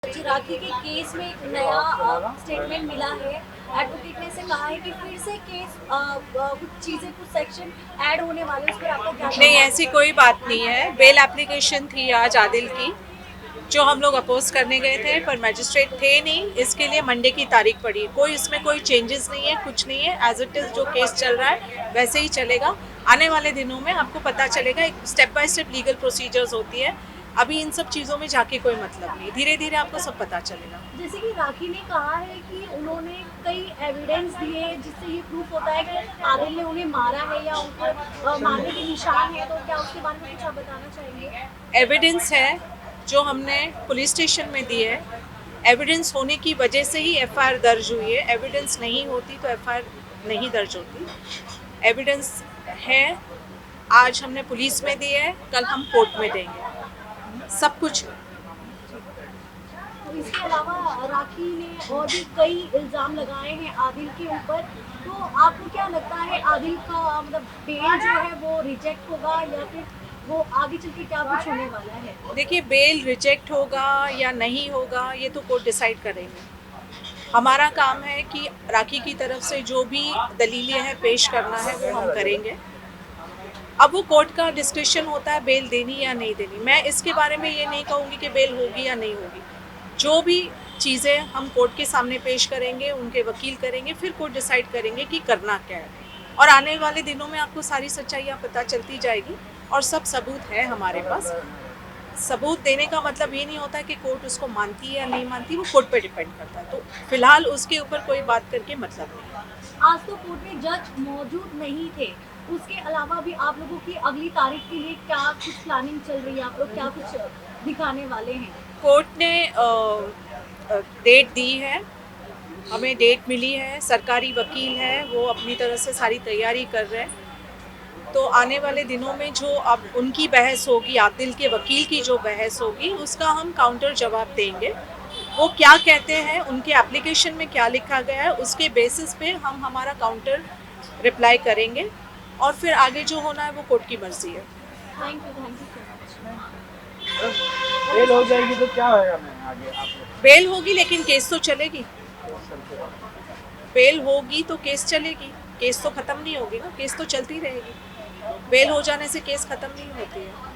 जी, राखी के केस में एक नया स्टेटमेंट मिला है। एडवोकेट ने से कहा है कि फिर से केस कुछ चीज़ें कुछ सेक्शन ऐड होने वाले हैं, उस पर आपका क्या कहना नहीं, है? ऐसी कोई बात नहीं है। बेल एप्लीकेशन थी आज आदिल की, जो हम लोग अपोज करने गए थे, पर मैजिस्ट्रेट थे नहीं, इसके लिए मंडे की तारीख पड़ी। कोई इसमें कोई चेंजेस नहीं है, कुछ नहीं है। एज इट इज़ जो केस चल रहा है वैसे ही चलेगा। आने वाले दिनों में आपको पता चलेगा। एक step by step legal procedures होती है। अभी इन सब चीज़ों में जाके कोई मतलब नहीं, धीरे धीरे आपको सब पता चलेगा। जैसे कि राखी ने कहा है कि उन्होंने कई एविडेंस दिए जिससे ये प्रूफ होता है कि आदिल ने उन्हें मारा है या उन पर मारने के निशान है, तो क्या उसके बारे में कुछ आप बताना चाहेंगे? एविडेंस है जो हमने पुलिस स्टेशन में दी है। एविडेंस होने की वजह से ही एफआईआर दर्ज हुई है। एविडेंस नहीं होती तो एफआईआर नहीं दर्ज होती। एविडेंस है, आज हमने पुलिस में दी है, कल हम कोर्ट में देंगे। सब कुछ है। तो इसके अलावा राखी ने और भी कई इल्ज़ाम लगाए हैं आदिल के ऊपर। तो आपको क्या लगता है आदिल का मतलब बेल जो है वो रिजेक्ट होगा या फिर वो आगे चल के क्या कुछ होने वाला है? देखिए, बेल रिजेक्ट होगा या नहीं होगा ये तो कोर्ट डिसाइड करेंगे। हमारा काम है कि राखी की तरफ से जो भी दलीलें हैं पेश करना है वो हम करेंगे। अब वो कोर्ट का डिस्कशन होता है बेल देनी या नहीं देनी। मैं इसके बारे में ये नहीं कहूँगी कि बेल होगी या नहीं होगी। जो भी चीज़ें हम कोर्ट के सामने पेश करेंगे, उनके वकील करेंगे, फिर कोर्ट डिसाइड करेंगे कि करना क्या है। और आने वाले दिनों में आपको सारी सच्चाइयाँ पता चलती जाएगी और सब सबूत है हमारे पास। सबूत देने का मतलब ये नहीं होता है कि कोर्ट उसको मानती है या नहीं मानती, वो कोर्ट पे डिपेंड करता है। तो फिलहाल उसके ऊपर कोई बात करके मतलब नहीं। आज तो कोर्ट में जज मौजूद नहीं थे। उसके अलावा भी आप लोगों की अगली तारीख के लिए क्या कुछ प्लानिंग चल रही है? आप लोग क्या कुछ दिखाने वाले हैं? कोर्ट ने डेट दी है, हमें डेट मिली है। सरकारी वकील है, वो अपनी तरह से सारी तैयारी कर रहे हैं। तो आने वाले दिनों में जो अब उनकी बहस होगी, आदिल के वकील की जो बहस होगी, उसका हम काउंटर जवाब देंगे। वो क्या कहते हैं, उनके एप्लीकेशन में क्या लिखा गया है, उसके बेसिस पे हम हमारा काउंटर रिप्लाई करेंगे और फिर आगे जो होना है वो कोर्ट की मर्जी है। Thank you so much. Fail हो जाएगी तो क्या होगा मैम आगे आप लोग? बेल होगी लेकिन केस तो चलेगी। बेल होगी तो केस चलेगी। केस तो ख़त्म नहीं होगी ना, केस तो चलती रहेगी। बेल हो जाने से केस ख़त्म नहीं होती है।